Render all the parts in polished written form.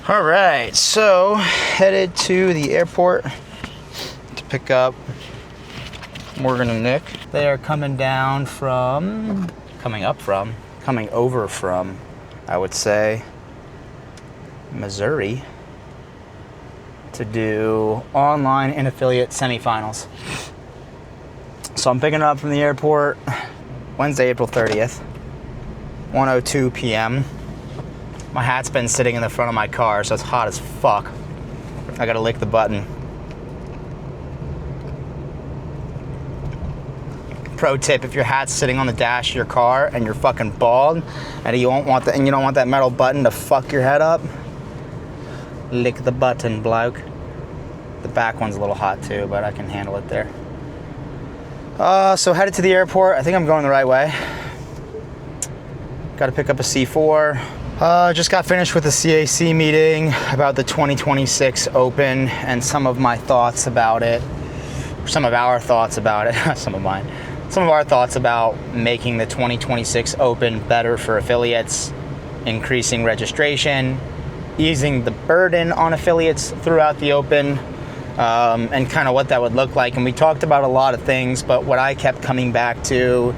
All right, so headed to the airport to pick up Morgan and Nick. They are coming over from, I would say, Missouri to do online and affiliate semifinals. So I'm picking up from the airport Wednesday, April 30th, 1:02 p.m. My hat's been sitting in the front of my car, so it's hot as fuck. I gotta lick the button. Pro tip, if your hat's sitting on the dash of your car and you're fucking bald and you don't want that metal button to fuck your head up, lick the button, bloke. The back one's a little hot too, but I can handle it there. So headed to the airport. I think I'm going the right way. Got to pick up a C4. Just got finished with the CAC meeting about the 2026 Open and some of my thoughts about it. Some of our thoughts about it. Some of our thoughts about making the 2026 Open better for affiliates, increasing registration, easing the burden on affiliates throughout the Open, and kind of what that would look like. And we talked about a lot of things, but what I kept coming back to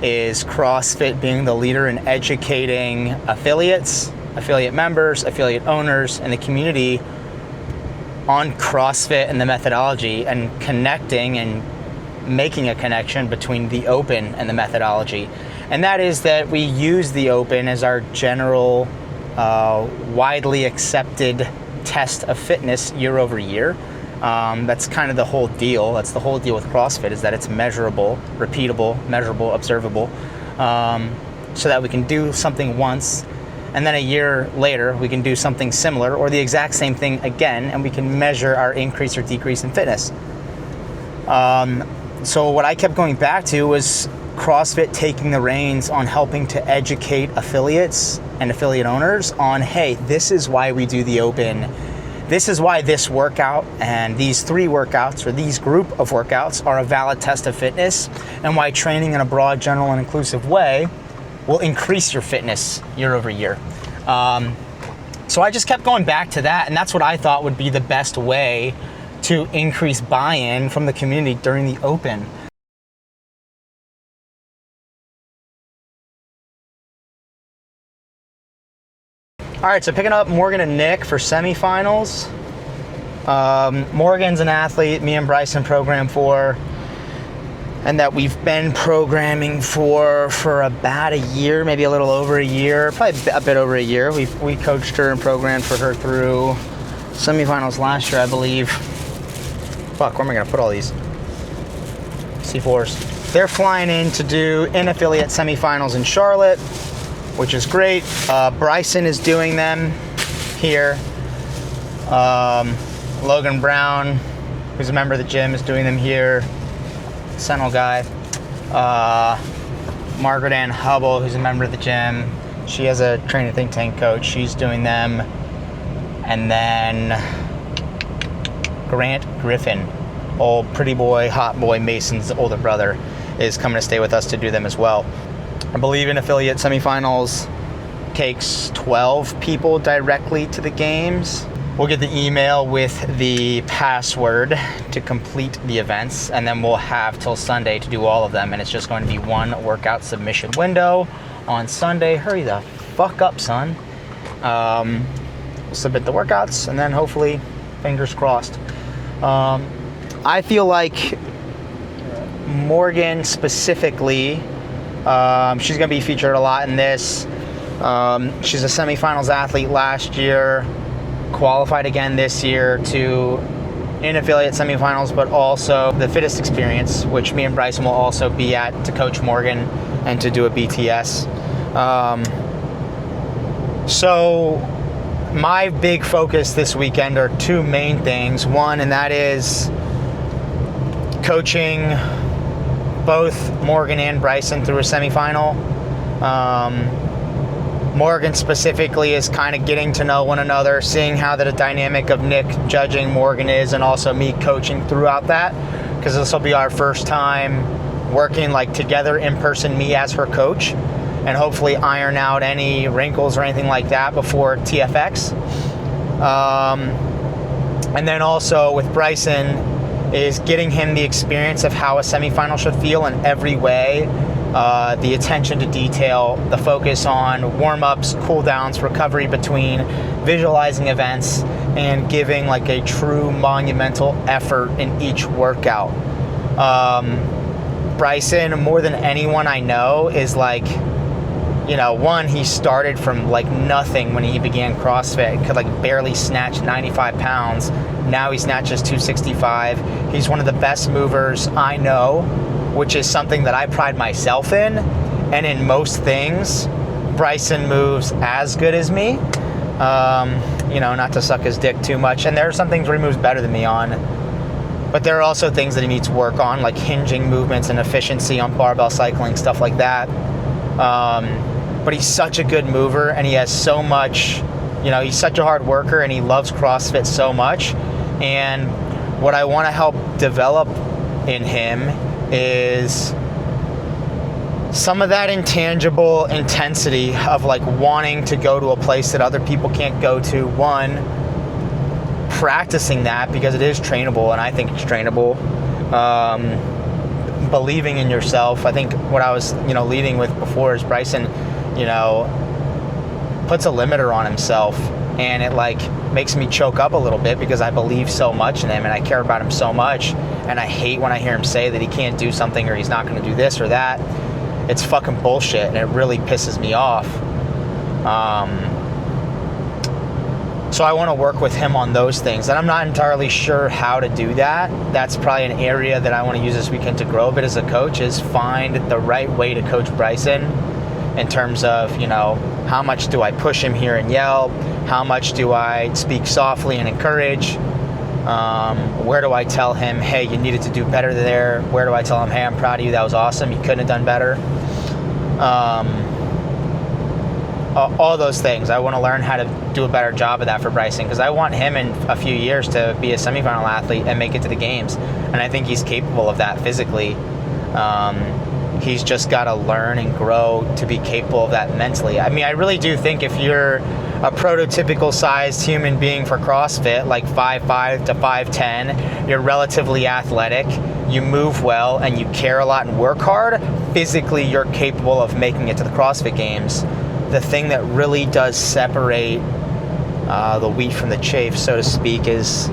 is CrossFit being the leader in educating affiliates, affiliate members, affiliate owners, and the community on CrossFit and the methodology, and connecting and making a connection between the Open and the methodology. And that is that we use the Open as our general, widely accepted test of fitness year over year. That's kind of the whole deal. That's the whole deal with CrossFit, is that it's measurable, repeatable, measurable, observable, so that we can do something once, and then a year later we can do something similar or the exact same thing again, and we can measure our increase or decrease in fitness. So what I kept going back to was CrossFit taking the reins on helping to educate affiliates and affiliate owners on, hey, this is why we do the Open. This is why this workout and these 3 workouts or these group of workouts are a valid test of fitness, and why training in a broad, general, and inclusive way will increase your fitness year over year. So I just kept going back to that, and that's what I thought would be the best way to increase buy-in from the community during the Open. All right, so picking up Morgan and Nick for semifinals. Morgan's an athlete me and Bryson program for, and that we've been programming for about a year, maybe a little over a year, probably a bit over a year. We coached her and programmed for her through semifinals last year, I believe. Fuck, where am I gonna put all these C4s? They're flying in to do in-affiliate semifinals in Charlotte, which is great. Bryson is doing them here. Logan Brown, who's a member of the gym, is doing them here. Sentinel guy. Margaret Ann Hubble, who's a member of the gym. She has a training think tank coach. She's doing them. And then Grant Griffin, old pretty boy, hot boy Mason's older brother, is coming to stay with us to do them as well. I believe in affiliate semifinals takes 12 people directly to the games. We'll get the email with the password to complete the events, and then we'll have till Sunday to do all of them, and it's just going to be one workout submission window on Sunday. Hurry the fuck up, son. We'll submit the workouts, and then hopefully, fingers crossed. I feel like Morgan specifically, she's going to be featured a lot in this. She's a semifinals athlete last year, qualified again this year to in affiliate semifinals, but also the fittest experience, which me and Bryson will also be at to coach Morgan and to do a BTS. So my big focus this weekend are 2 main things. One, and that is coaching both Morgan and Bryson through a semifinal. Morgan specifically is kind of getting to know one another, seeing how the dynamic of Nick judging Morgan is, and also me coaching throughout that, because this will be our first time working like together in person, me as her coach, and hopefully iron out any wrinkles or anything like that before TFX. And then also with Bryson is getting him the experience of how a semifinal should feel in every way. The attention to detail, the focus on warm-ups, cool-downs, recovery between, visualizing events, and giving like a true monumental effort in each workout. Bryson, more than anyone I know, is like, you know, one, he started from like nothing when he began CrossFit. He could like barely snatch 95 pounds. Now he snatches 265. He's one of the best movers I know, which is something that I pride myself in. And in most things, Bryson moves as good as me. You know, not to suck his dick too much. And there are some things where he moves better than me on. But there are also things that he needs to work on, like hinging movements and efficiency on barbell cycling, stuff like that. But he's such a good mover, and he has so much, you know, he's such a hard worker, and he loves CrossFit so much. And what I want to help develop in him is some of that intangible intensity of like wanting to go to a place that other people can't go to. One, practicing that because it is trainable, and I think it's trainable. Believing in yourself. I think what I was, you know, leading with before is Bryson, you know, puts a limiter on himself, and it like makes me choke up a little bit because I believe so much in him and I care about him so much, and I hate when I hear him say that he can't do something or he's not going to do this or that. It's fucking bullshit, and it really pisses me off. So I want to work with him on those things, and I'm not entirely sure how to do that. That's probably an area that I want to use this weekend to grow a bit as a coach, is find the right way to coach Bryson in terms of, you know, how much do I push him here and yell? How much do I speak softly and encourage? Where do I tell him, hey, you needed to do better there? Where do I tell him, hey, I'm proud of you, that was awesome, you couldn't have done better? All those things. I want to learn how to do a better job of that for Bryson, because I want him in a few years to be a semifinal athlete and make it to the games, and I think he's capable of that physically. He's just got to learn and grow to be capable of that mentally. I mean, I really do think if you're a prototypical sized human being for CrossFit, like 5'5" to 5'10", you're relatively athletic, you move well, and you care a lot and work hard, physically you're capable of making it to the CrossFit Games. The thing that really does separate the wheat from the chaff, so to speak, is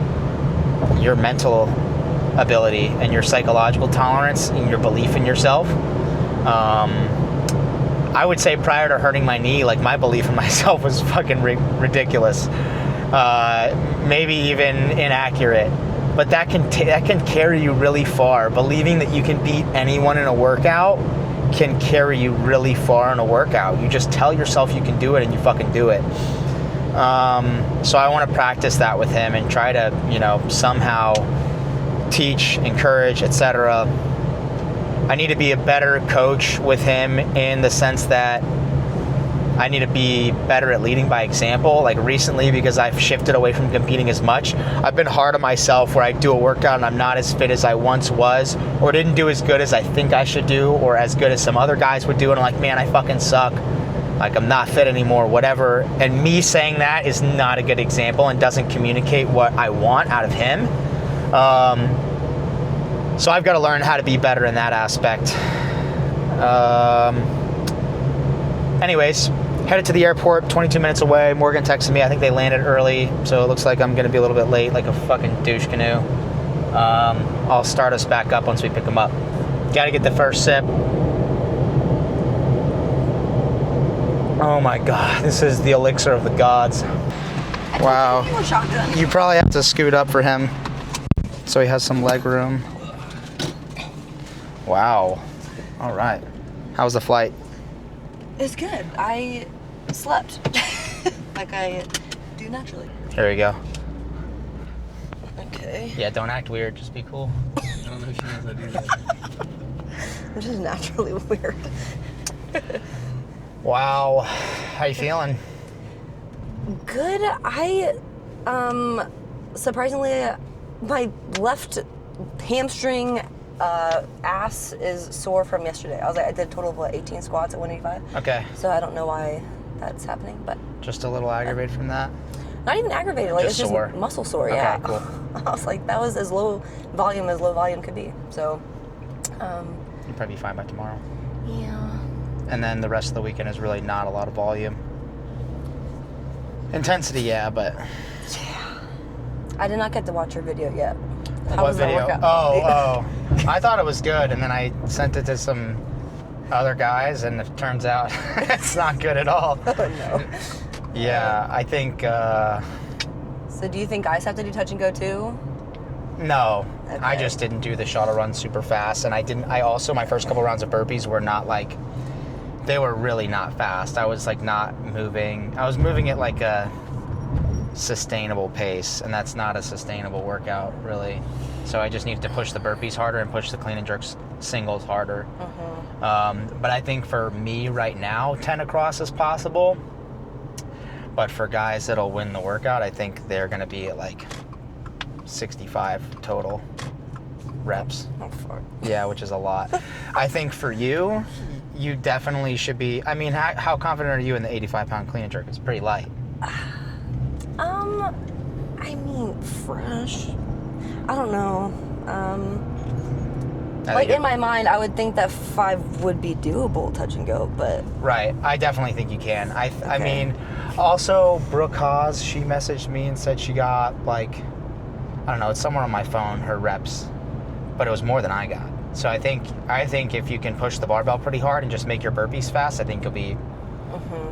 your mental ability and your psychological tolerance and your belief in yourself. I would say prior to hurting my knee, like, my belief in myself was fucking ridiculous. Maybe even inaccurate. But that can carry you really far. Believing that you can beat anyone in a workout can carry you really far in a workout. You just tell yourself you can do it and you fucking do it. So I want to practice that with him and try to, you know, somehow teach, encourage, etc. I need to be a better coach with him in the sense that I need to be better at leading by example. Like recently, because I've shifted away from competing as much, I've been hard on myself where I do a workout and I'm not as fit as I once was, or didn't do as good as I think I should do, or as good as some other guys would do, and I'm like, man, I fucking suck. Like, I'm not fit anymore, whatever. And me saying that is not a good example and doesn't communicate what I want out of him. So I've got to learn how to be better in that aspect. Anyways, headed to the airport, 22 minutes away. Morgan texted me. I think they landed early, so it looks like I'm going to be a little bit late, like a fucking douche canoe. I'll start us back up once we pick them up. Got to get the first sip. Oh my God, this is the elixir of the gods. Wow. You probably have to scoot up for him so he has some leg room. Wow. All right. How was the flight? It's good. I slept like I do naturally. Here we go. Okay. Yeah, don't act weird. Just be cool. I don't know if she knows I do that. I'm just naturally weird. Wow. How you feeling? Good. I, surprisingly, my left hamstring ass is sore from yesterday. I did a total of 18 squats at 185. Okay. So I don't know why that's happening, but just a little aggravated from that? Not even aggravated. Like, Just it's sore? just muscle sore. Okay, Yeah. cool. I was like, that was as low volume could be. So, You'll probably be fine by tomorrow. yeah. And then the rest of the weekend is really not a lot of volume. Intensity, yeah, but... I did not get to watch your video yet. How What was the video? workout? Oh. I thought it was good, and then I sent it to some other guys, and it turns out it's not good at all. Oh, no. Yeah, I think... So do you think guys have to do touch and go too? No, Okay. I just didn't do the shuttle run super fast, and I also, my first couple rounds of burpees were not like, they were really not fast. I was like not moving. I was moving at like a sustainable pace, and that's not a sustainable workout really. So I just needed to push the burpees harder and push the clean and jerks singles harder. But I think for me right now, 10 across is possible. But for guys that'll win the workout, I think they're going to be at like 65 total reps. Oh, fuck. Yeah, which is a lot. I think for you, you definitely should be. I mean, how confident are you in the 85-pound clean and jerk? It's pretty light. I mean, fresh. I don't know. Like in my mind, I would think that 5 would be doable touch and go, but Right. I definitely think you can. I Okay. mean, also Brooke Haas, she messaged me and said she got like, I don't know, it's somewhere on my phone, her reps, but it was more than I got. So I think if you can push the barbell pretty hard and just make your burpees fast, I think you'll be.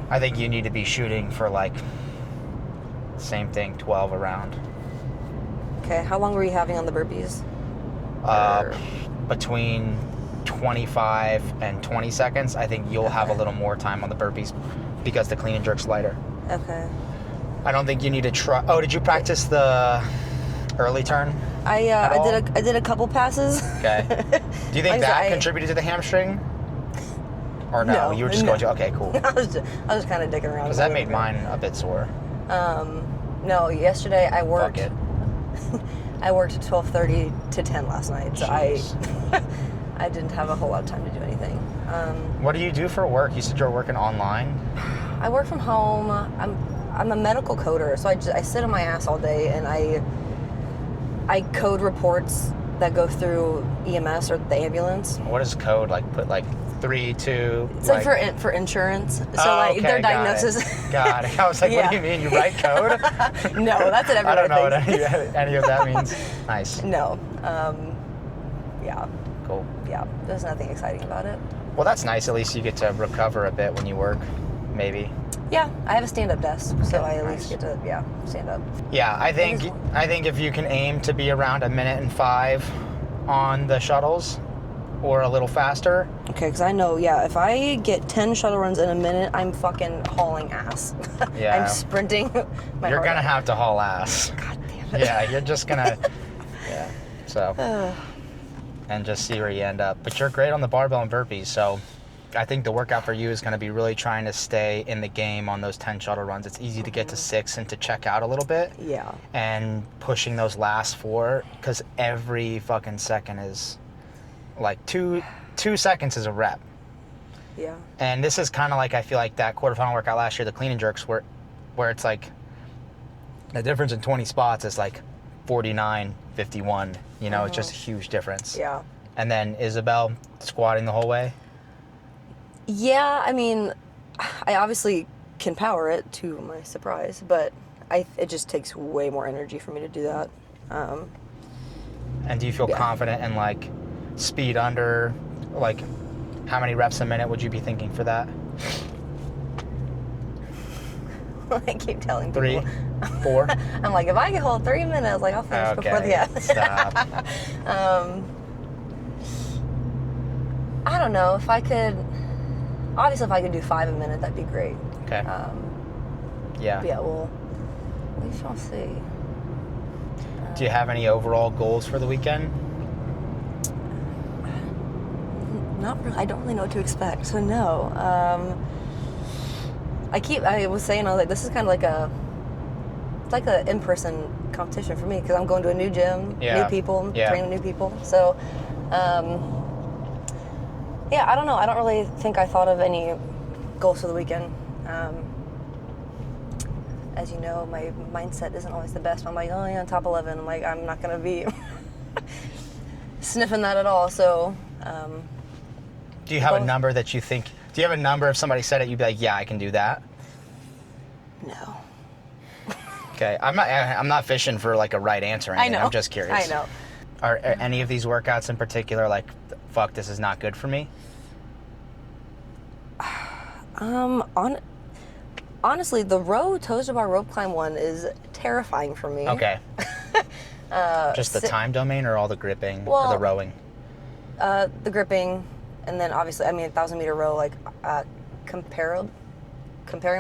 I think you need to be shooting for like, same thing, 12 around. okay. How long were you having on the burpees? Between 25 and 20 seconds, I think you'll have a little more time on the burpees because the clean and jerk's lighter. Okay. I don't think you need to try. Oh, did you practice the early turn? I did a couple passes. Okay. Do you think Like I that said, contributed to the hamstring? Or no? No, You were just no. going to. Okay, cool. I was just kind of dicking around. Because that made mine a bit sore. No, yesterday I worked. Fuck it. I worked 12:30 to 10 last night, so Jeez. I didn't have a whole lot of time to do anything. What do you do for work? You said you're working online. I work from home. I'm a medical coder, so I sit on my ass all day and I code reports that go through EMS or the ambulance. What is code? Like put like 3, 2. It's like for insurance. So like okay, their got it. diagnosis. Got it. I was like, what do you mean? You write code? No, that's what everyone I don't know what thinks. any of that means. Nice. No. Yeah. Cool. Yeah. There's nothing exciting about it. Well, that's nice. At least you get to recover a bit when you work, maybe. Yeah, I have a stand-up desk, so I at nice. least get to stand up. Yeah, I think if you can aim to be around 1 minute and 5 on the shuttles, or a little faster. Okay, because I know, if I get 10 shuttle runs in a minute, I'm fucking hauling ass. Yeah. I'm sprinting. You're gonna have to haul ass. God damn it. Yeah, you're just gonna. Yeah. So. And just see where you end up. But you're great on the barbell and burpees, so I think the workout for you is going to be really trying to stay in the game on those 10 shuttle runs. It's easy to get to 6 and to check out a little bit. Yeah. And pushing those last 4, because every fucking second is like 2 seconds is a rep. Yeah. And this is kind of like, I feel like that quarterfinal workout last year, the clean and jerks, where it's like the difference in 20 spots is like 49, 51. You know, it's just a huge difference. Yeah. And then Isabel squatting the whole way. Yeah, I mean, I obviously can power it to my surprise, but it just takes way more energy for me to do that. And do you feel confident in like speed under, like how many reps a minute would you be thinking for that? I keep telling 3, people. 4? I'm like, if I can hold 3 minutes, like I'll finish before the end. Stop. I don't know if I could. Obviously, if I could do 5 a minute, that'd be great. Okay. Yeah. But yeah, well, we shall see. Do you have any overall goals for the weekend? Not really. I don't really know what to expect, so no. I was saying, I was like, this is kind of like it's like an in-person competition for me because I'm going to a new gym, new people, training new people. So, I don't know. I don't really think I thought of any goals for the weekend. as you know, my mindset isn't always the best. I'm like, oh yeah, top 11. I'm like, I'm not gonna be sniffing that at all. So, do you have a number that you think? Do you have a number if somebody said it, you'd be like, yeah, I can do that? no. Okay, I'm not fishing for like a right answer or anything. I know. I'm just curious. I know. Are any of these workouts in particular like, fuck, this is not good for me? Honestly, the toes to bar rope climb one is terrifying for me. Okay. Just the time domain or all the gripping or Well, the rowing? The gripping, and then obviously, I mean, 1,000-meter row, like, comparing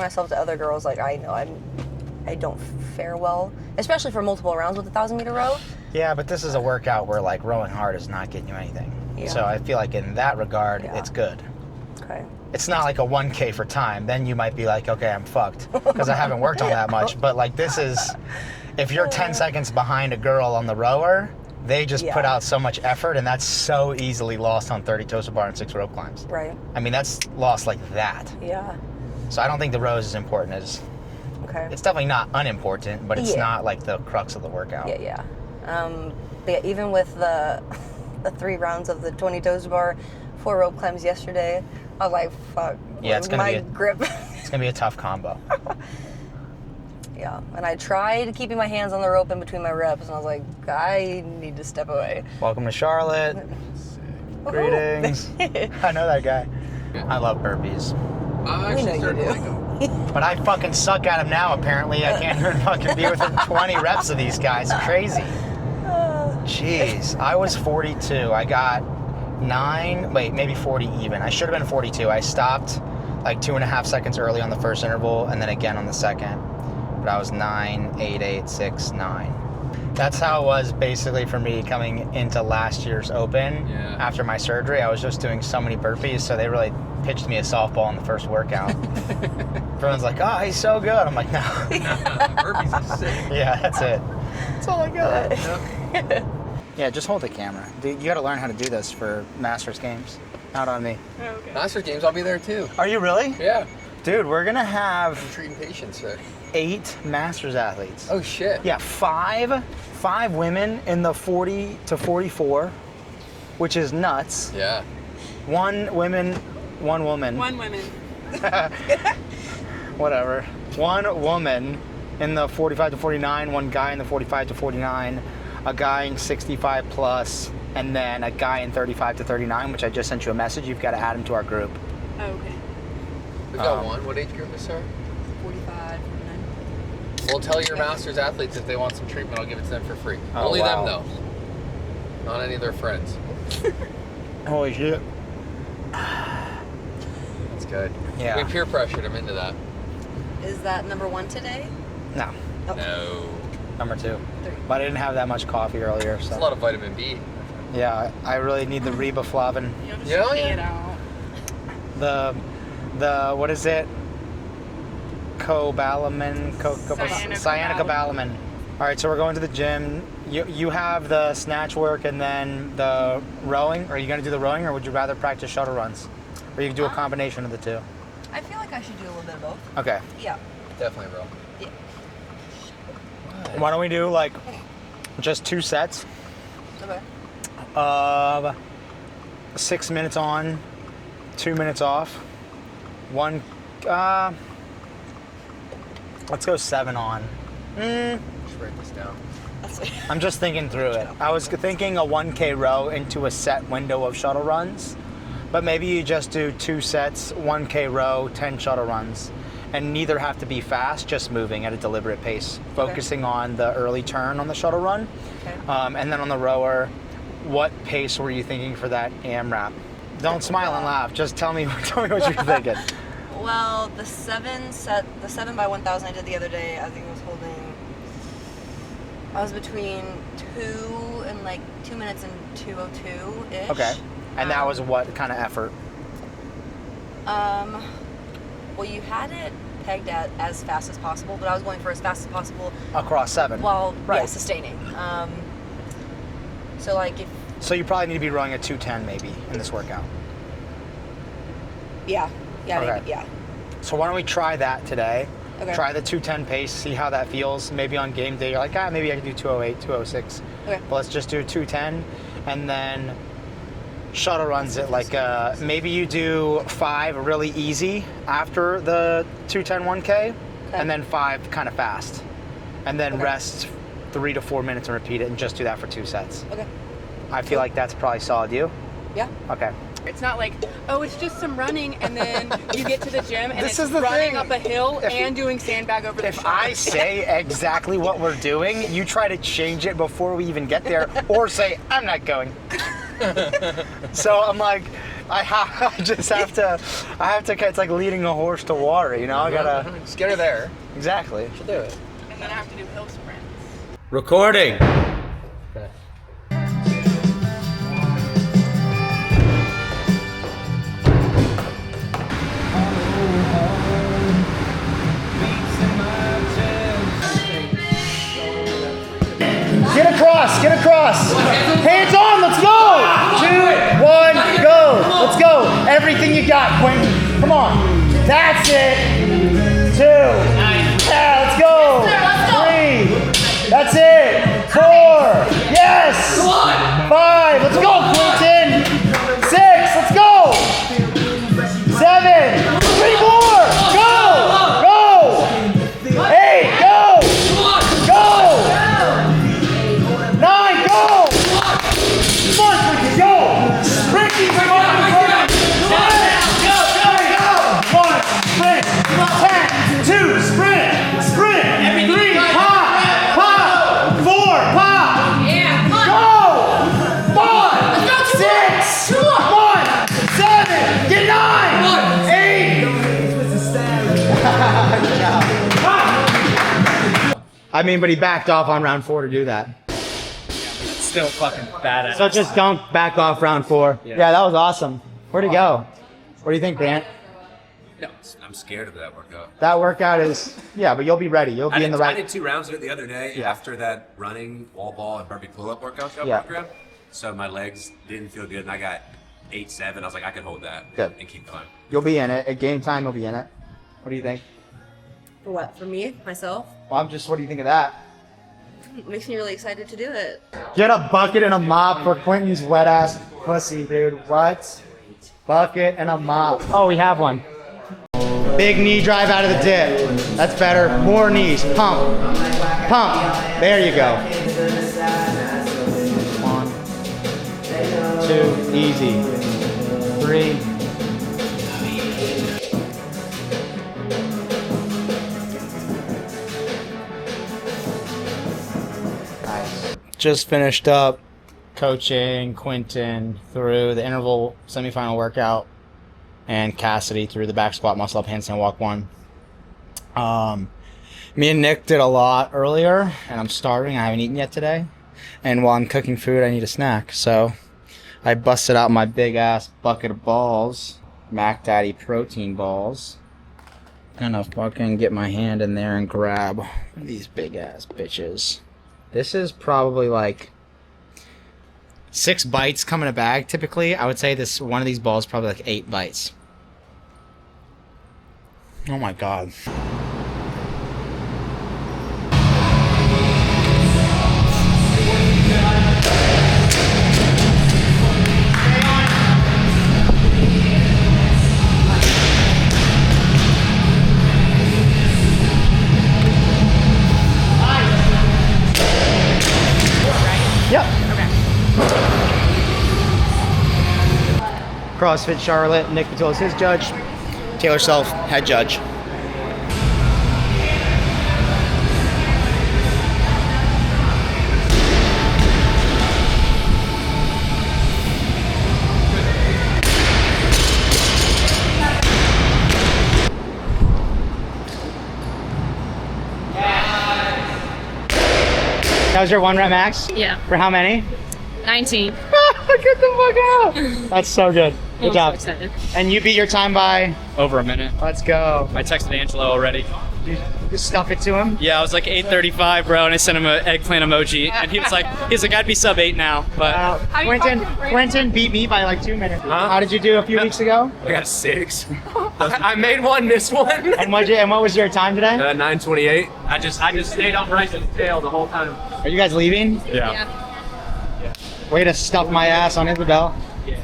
myself to other girls, like, I know I don't fare well, especially for multiple rounds with the 1,000-meter row. Yeah, but this is a workout where like rowing hard is not getting you anything. Yeah. So I feel like in that regard, Yeah. it's good. Okay. It's not like a 1K for time. Then you might be like, okay, I'm fucked because I haven't worked on that much. But like this is, if you're 10 seconds behind a girl on the rower, they just put out so much effort, and that's so easily lost on 30 toes to bar and 6 rope climbs. Right. I mean, that's lost like that. Yeah. So I don't think the row is as important as. Okay. It's definitely not unimportant, but it's Yeah. not like the crux of the workout. Yeah. But yeah, even with the 3 rounds of the 20 toes to bar, 4 rope climbs yesterday, I was like, fuck. Yeah, it's gonna my be grip. It's gonna be a tough combo. Yeah, and I tried keeping my hands on the rope in between my reps, and I was like, I need to step away. Welcome to Charlotte. Greetings. I know that guy. I love burpees. I We know actually you started do. like them. But I fucking suck at them now, apparently. I can't even fucking be within 20 reps of these guys. Crazy. Jeez. I was 42. I got maybe 40 even. I should have been 42. I stopped like 2.5 seconds early on the first interval and then again on the second. But I was 9, 8, 8, 6, 9. That's how it was basically for me coming into last year's Open. Yeah. After my surgery, I was just doing so many burpees, so they really pitched me a softball in the first workout. Everyone's like, oh, he's so good. I'm like, no. Burpees are sick. Yeah, that's it. That's all I got. Yeah. Yeah, just hold the camera. Dude, you got to learn how to do this for Masters games. Not on me. Masters games, I'll be there too. Are you really? Yeah. Dude, we're going to I'm have treating patients there. 8 Masters athletes. Oh shit. Yeah, 5 women in the 40 to 44, which is nuts. Yeah. 1 woman. 1 woman. Whatever. 1 woman in the 45 to 49, 1 guy in the 45 to 49, a guy in 65 plus, and then a guy in 35 to 39, which I just sent you a message. You've got to add him to our group. Oh, okay. We've got one. What age group is there? 45, 49. Well, tell your Masters athletes if they want some treatment, I'll give it to them for free. Oh, Only wow. them though. Not any of their friends. Holy shit. That's good. Yeah. We peer pressured them into that. Is that number 1 today? No, No. number 2. 3. But I didn't have that much coffee earlier, It's a so. lot of vitamin B. Yeah, I really need the riboflavin. You'll just Yeah, pee yeah. it out. The what is it? Cobalamin, cyanocobalamin. All right, so we're going to the gym. You have the snatch work and then the rowing. Are you going to do the rowing, or would you rather practice shuttle runs? Or you can do a combination of the two. I feel like I should do a little bit of both. Okay. Yeah. Definitely real. Yeah. Why don't we do like just 2 sets Okay. of 6 minutes on, 2 minutes off. One. Let's go 7 on. Just write this down. I'm just thinking through it. I was thinking a 1K row into a set window of shuttle runs, but maybe you just do 2 sets, 1K row, 10 shuttle runs, and neither have to be fast, just moving at a deliberate pace, focusing on the early turn on the shuttle run. Okay. And then on the rower, what pace were you thinking for that AMRAP? Don't smile and laugh. Just tell me what you're thinking. Well, the 7 by 1,000 I did the other day, I think I was between 2 and like 2 minutes and 2:02-ish. Okay. And that was what kind of effort? Well, you had it pegged at as fast as possible, but I was going for as fast as possible Across 7. while Right. sustaining. So like if So you probably need to be rowing at 210 maybe in this workout. yeah, Okay. maybe, yeah. So why don't we try that today? Okay. Try the 210 pace, see how that feels. Maybe on game day, you're like, maybe I can do 208, 206. Okay. But let's just do 210, and then shuttle runs it like maybe you do 5 really easy after the 210 1K, and then 5 kind of fast, and then rest 3 to 4 minutes and repeat it, and just do that for 2 sets. Okay. I feel like that's probably solid. You? Yeah. Okay. It's not like, oh, it's just some running, and then you get to the gym and This it's is the running thing. up a hill and doing sandbag over the If shoulder. I say exactly what we're doing, you try to change it before we even get there, or say, I'm not going. So I'm like, I just have to, it's like leading a horse to water, you know? I gotta. Just get her there. Exactly. She'll do it. And then I have to do hill sprints. Recording. Okay. Get across, get across. Hands on, let's go. 2, 1, go. Let's go. Everything you got, Quentin. Come on. That's it. 2. Yeah, let's go. 3. That's it. 4. Yes. 5. Let's go, Quentin. 6. Let's go. 7. 3 more. Go. Go. 8. Go. Go. 9, go! Come on, Quentin, go! Sprinting, come on, Quentin! Go! 1, sprint! 10, 2, sprint! Sprint! 3, pop! Pop! 4, pop! Go! 5, 6! 1, 7, get 9! 8! I mean, but he backed off on round 4 to do that. Still fucking badass. So just don't back off round 4. Yeah, that was awesome. Where'd he go? What do you think, Grant? No, I'm scared of that workout. That workout is, yeah, but you'll be ready. You'll be in the I right. did 2 rounds of it the other day Yeah. after that running, wall ball, and burpee pull-up workout Yeah. program. So my legs didn't feel good, and I got 8-7. I was like, I can hold that Good. and keep going. You'll be in it. At game time, you'll be in it. What do you think? For what? For me? Myself? Well, what do you think of that? It makes me really excited to do it. Get a bucket and a mop for Quentin's wet ass pussy, dude. What? Bucket and a mop. Oh, we have one. Big knee drive out of the dip. That's better. More knees. Pump. Pump. There you go. 1, 2, easy. 3. Nice. Just finished up coaching Quentin through the interval semifinal workout and Cassidy through the back squat, muscle up, handstand walk 1. Me and Nick did a lot earlier, and I'm starving. I haven't eaten yet today. And while I'm cooking food, I need a snack. So I busted out my big ass bucket of balls, Mac Daddy protein balls. Gonna fucking get my hand in there and grab these big ass bitches. This is probably like 6 bites come in a bag typically. I would say this one of these balls is probably like 8 bites. Oh my god. Yep. CrossFit Charlotte. Nick Patil's his judge. Taylor Self, head judge. That was your 1 rep max? Yeah. For how many? 19. Get the fuck out! That's so good. Good I'm job. so excited. And you beat your time by? Over a minute. Let's go. I texted Angelo already. You just stuff it to him? Yeah, I was like 8:35, bro, and I sent him an eggplant emoji, and he was like, I'd be sub 8 now, but Quentin beat me by like 2 minutes. How did you do a few weeks ago? I got 6. I made one, missed one. And what was your time today? 9:28. I just stayed upright and tail the whole time. Are you guys leaving? Yeah. Way to stuff my ass on Isabel.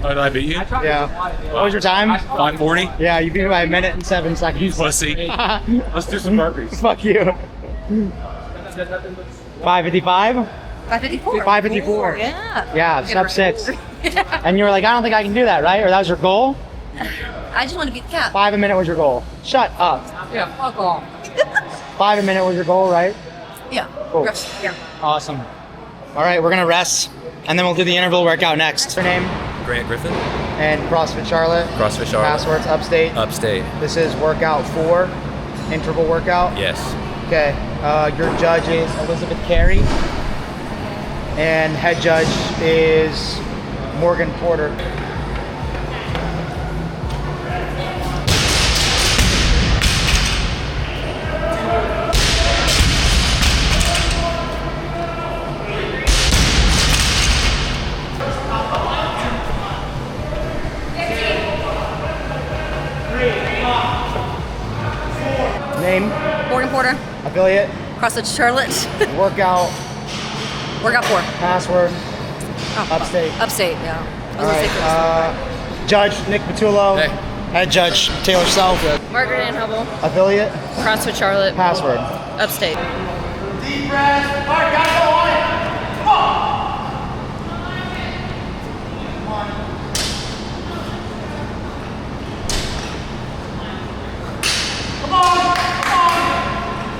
Oh, did I beat you? Yeah. What was your time? 5:40. Yeah, you beat me by a minute and 7 seconds. Pussy. Let's do some burpees. Fuck you. 5:55? 554. 5:54. Yeah. Yeah, sub 6. And you were like, I don't think I can do that, right? Or that was your goal? I just want to beat the cap. 5 a minute was your goal. Shut up. Yeah, fuck off. 5 a minute was your goal, right? Yeah. Cool. Yeah. Awesome. All right, we're gonna rest, and then we'll do the interval workout next. What's your name? Grant Griffin, And CrossFit Charlotte. CrossFit Charlotte. Passwords upstate. Upstate. This is workout 4, interval workout. Yes. Okay. Your judge is Elizabeth Carey, and head judge is Morgan Porter. Name, Morgan Porter, affiliate, CrossFit Charlotte, workout, workout 4. password, upstate. Upstate, yeah. I All was right. gonna say Judge Nick Patullo. Hey. Head judge Taylor Self. Margaret Ann Hubble, Affiliate, CrossFit Charlotte, password. Upstate. Deep breath. All right, guys, go on it. Come on. Come on.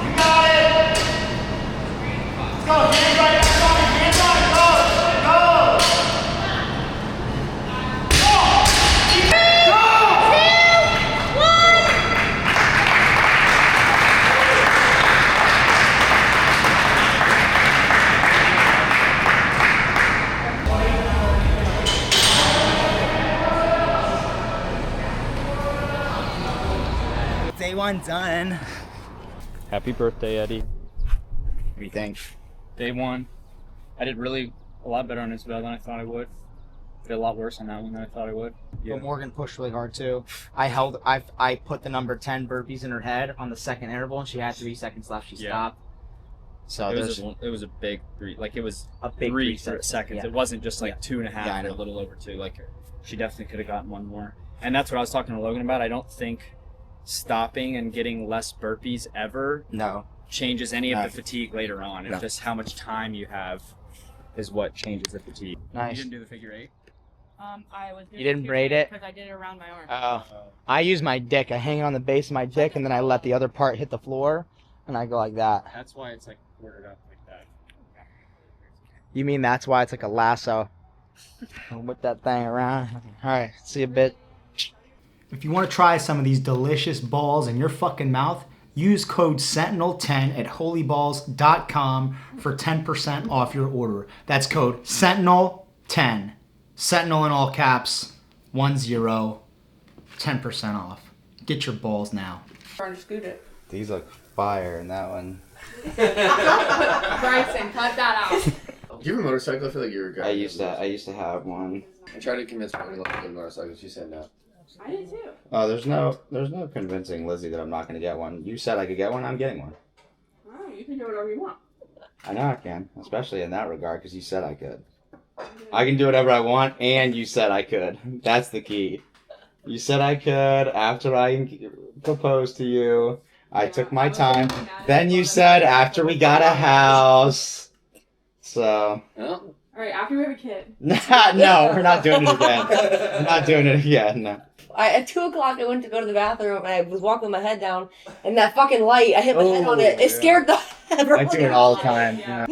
You got it. Let's go. Hands right. Hands right. Go. Go. Day 1 done. Happy birthday, Eddie. What do you think? Day 1. I did really a lot better on Isabel than I thought I would. Did a lot worse on that one than I thought I would. But Morgan pushed really hard too. I put the number 10 burpees in her head on the second interval, and she had 3 seconds left. She Yeah. stopped. So It was a big 3. Like, it was a big 3 3 seconds. Yeah. It wasn't just like 2.5 Yeah, I or a know. little over 2. Like, she definitely could have gotten one more. And that's what I was talking to Logan about. I don't think stopping and getting less burpees ever No. changes any of No. the fatigue later on. It's No. just how much time you have is what changes the fatigue. Nice. You didn't do the figure 8? I was You didn't braid it? because I did it around my arm. I use my dick. I hang it on the base of my dick, and then I let the other part hit the floor, and I go like that. That's why it's like ordered up like that. You mean that's why it's like a lasso? I'll whip that thing around. All right, see you a bit. If you want to try some of these delicious balls in your fucking mouth, use code Sentinel10 at holyballs.com for 10% off your order. That's code Sentinel10. Sentinel in all caps, 10, 10% off. Get your balls now. Trying to scoot it. These look fire in that one. Bryson, cut that out. Do you have a motorcycle? I feel like you're a guy. I used to have one. I tried to convince her to look at a motorcycle. She said no. I did too. Oh, there's no convincing Lizzie that I'm not gonna get one. You said I could get one, I'm getting one. Oh, you can do whatever you want. I know I can, especially in that regard, because you said I could. I can do whatever I want, and you said I could. That's the key. You said I could after I proposed to you. I took my time. Then you said after we got a house. So. No? Alright, after we have a kid. No, we're not doing it again. We're not doing it again. No. At 2 o'clock, I went to go to the bathroom, and I was walking with my head down, and that fucking light, I hit my head on it. It scared the I do it all the time. Yeah.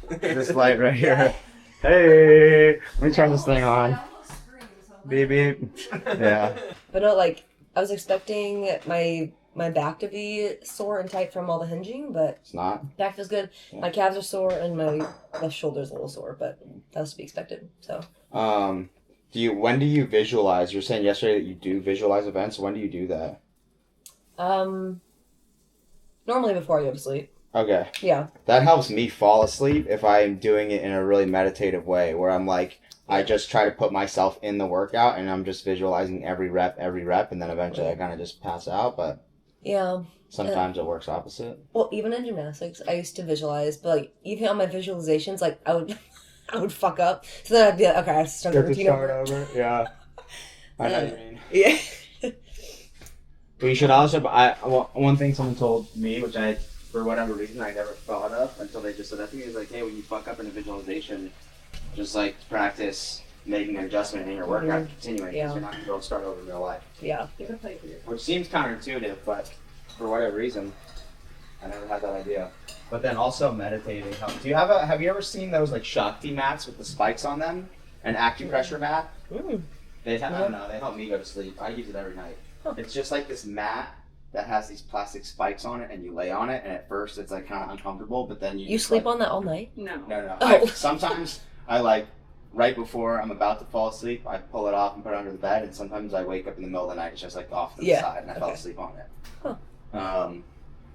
This light right here. Hey, let me turn this thing on. Beep beep. Yeah. But no, like, I was expecting my back to be sore and tight from all the hinging, but It's not. back feels good. My calves are sore, and my left shoulder's a little sore, but that was to be expected. So When do you visualize? You were saying yesterday that you do visualize events. When do you do that? normally before I go to sleep. Okay. Yeah. That helps me fall asleep if I'm doing it in a really meditative way, where I'm like I just try to put myself in the workout, and I'm just visualizing every rep, and then eventually I kind of just pass out. But Yeah. sometimes it works opposite. Well, even in gymnastics, I used to visualize, but like even on my visualizations, like I would fuck up. So then I'd be like, okay, I have to start the routine over. Yeah. I know what you mean. Yeah. But you should also. One thing someone told me, which I, for whatever reason, I never thought of until they just said that to me, is like, hey, when you fuck up in a visualization, just like practice making an adjustment in your workout and continuing, because you're not going to be able to start over in real life. Yeah. Which seems counterintuitive, but for whatever reason, I never had that idea. But then also meditating. Have you ever seen those like Shakti mats with the spikes on them? An acupressure mat? They help me go to sleep. I use it every night. It's just like this mat that has these plastic spikes on it, and you lay on it, and at first it's like kind of uncomfortable, but then you sleep on that all night? No. No. Oh. Sometimes I like right before I'm about to fall asleep, I pull it off and put it under the bed, and sometimes I wake up in the middle of the night, it's just like off to the side, and I fell asleep on it. Huh.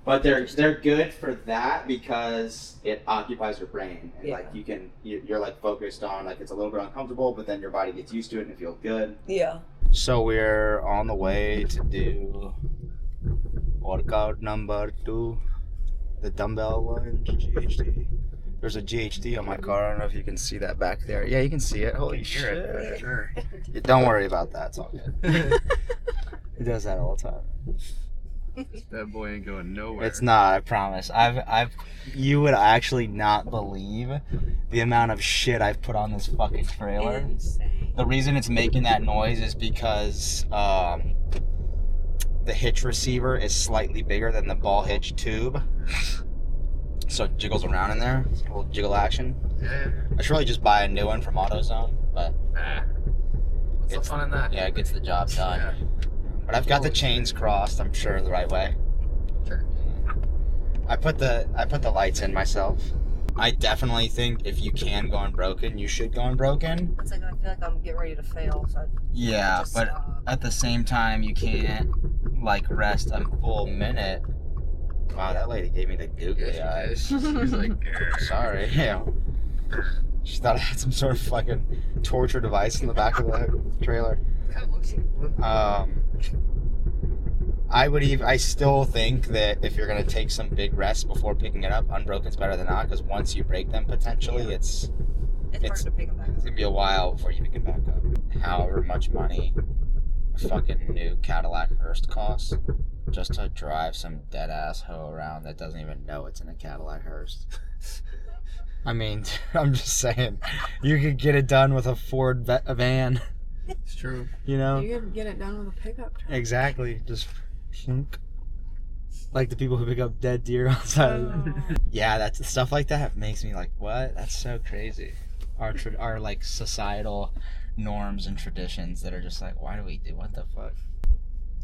But they're good for that because it occupies your brain, and like you're like focused on, like it's a little bit uncomfortable, but then your body gets used to it and it feels good. Yeah. So we're on the way to do workout number 2, the dumbbell lunge GHD. There's a GHD on my car. I don't know if you can see that back there. Yeah, you can see it. Holy shit! Sure. Don't worry about that. It's all good. He does that all the time. That boy ain't going nowhere. It's not, I promise. You would actually not believe the amount of shit I've put on this fucking trailer. Insane. The reason it's making that noise is because the hitch receiver is slightly bigger than the ball hitch tube. So it jiggles around in there. It's a little jiggle action. Yeah. I should really just buy a new one from AutoZone, but What's the fun in that? yeah, it gets the job done. Yeah. But I've got the chains crossed, I'm sure, the right way. Sure. I put the lights in myself. I definitely think if you can go unbroken, you should go unbroken. It's like I feel like I'm getting ready to fail. So Yeah, just but stop. at the same time, you can't like rest a full minute. Wow, that lady gave me the googly eyes. She's like, Sorry. Yeah. She thought I had some sort of fucking torture device in the back of the trailer. I still think that if you're gonna take some big rests before picking it up, unbroken's better than not, because once you break them, potentially it's hard to pick them back. It's gonna be a while before you pick them back up. However much money a fucking new Cadillac Hearst costs just to drive some dead ass hoe around that doesn't even know it's in a Cadillac Hearst. I mean, I'm just saying, you could get it done with a Ford van. it's true. You know? You could get it done with a pickup truck. Exactly. Just like the people who pick up dead deer outside. Yeah, that's stuff like that makes me like, what? That's so crazy. Our like societal norms and traditions that are just like, why do we do what the fuck?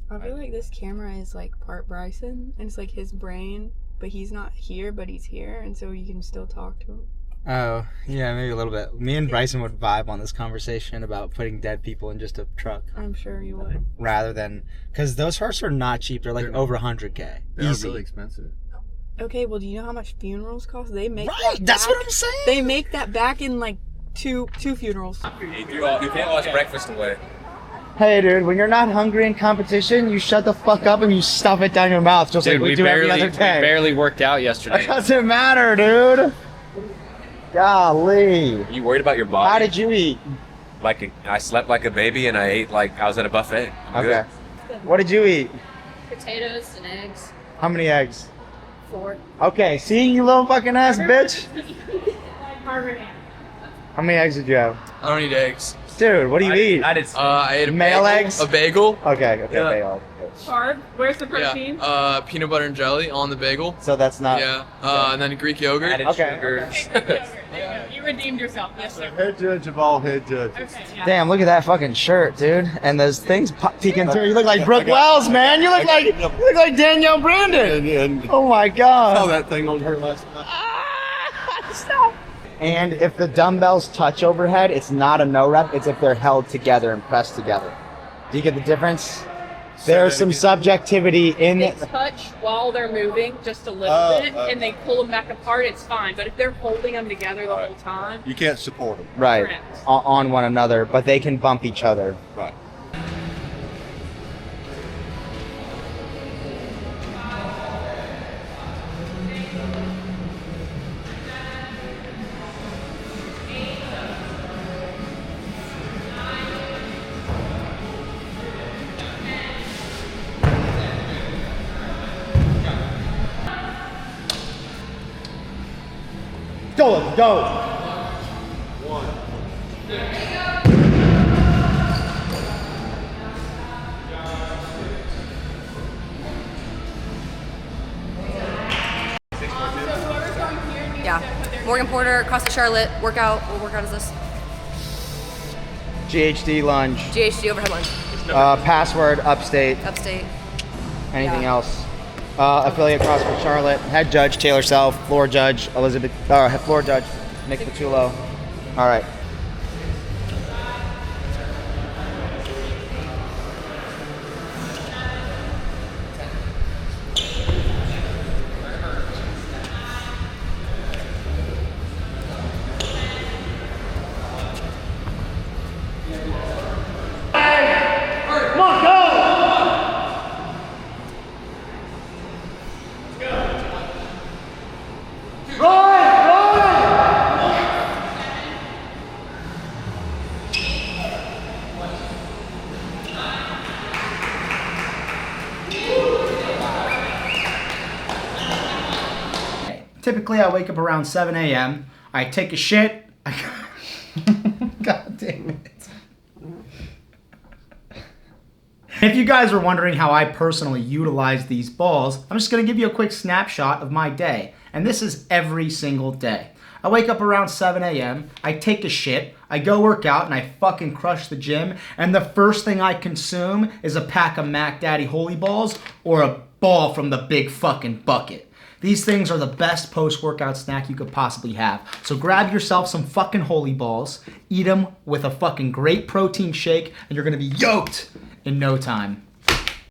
I feel like this camera is like part Bryson, and it's like his brain, but he's not here, but he's here, and so you can still talk to him. Oh, yeah, maybe a little bit. Me and Bryson would vibe on this conversation about putting dead people in just a truck I'm sure you would. rather than, because those hearses are not cheap. They're like They're over 100K. They're Easy. really expensive. Okay, well, do you know how much funerals cost? They make Right, that that's back- what I'm saying. They make that back in like two funerals. You can't watch breakfast away. Hey, dude, when you're not hungry in competition, you shut the fuck up and you stuff it down your mouth just like we do every other day. barely worked out It yesterday. doesn't matter, dude. Golly. You worried about your body? How did you eat? I slept like a baby and I ate like I was at a buffet. I'm Okay. good. What did you eat? Potatoes and eggs. How many eggs? 4. Okay, see, you little fucking ass bitch. How many eggs did you have? I don't eat eggs. Dude, what do you eat? I did. I ate a Male bagel, eggs? A bagel. Okay, Yeah. bagel. Carb? Where's the protein? Yeah. Peanut butter and jelly on the bagel. So that's not. Yeah. And then Greek yogurt. Added Okay. sugar. You redeemed yourself. Yes, sir. Head judge of all head judges. Damn, look at that fucking shirt, dude. And those things peeking through. You look like Brooke Wells, man. You look like Danielle Brandon. And Oh my god. saw that thing on her last night. Stop. And if the dumbbells touch overhead, it's not a no rep. It's if they're held together and pressed together. Do you get the difference? There's some subjectivity in They it. touch while they're moving just a little bit, and they pull them back apart. It's fine. But if they're holding them together the whole time, You can't support them. Right. Correct. On one another, but they can bump each other. Right. Go. Yeah. Morgan Porter, CrossFit Charlotte, workout. What workout is this? GHD lunge. GHD overhead lunge. Password upstate. Upstate. Anything Yeah. else? Affiliate CrossFit Charlotte. Head judge Taylor Self. Floor judge Elizabeth. Floor judge Nick Patullo. All right. Typically, I wake up around 7 a.m. I take a shit. God damn it. If you guys are wondering how I personally utilize these balls, I'm just going to give you a quick snapshot of my day. And this is every single day. I wake up around 7 a.m., I take a shit, I go work out, and I fucking crush the gym. And the first thing I consume is a pack of Mac Daddy Holy Balls or a ball from the big fucking bucket. These things are the best post-workout snack you could possibly have. So grab yourself some fucking Holy Balls, eat them with a fucking great protein shake, and you're gonna be yoked in no time.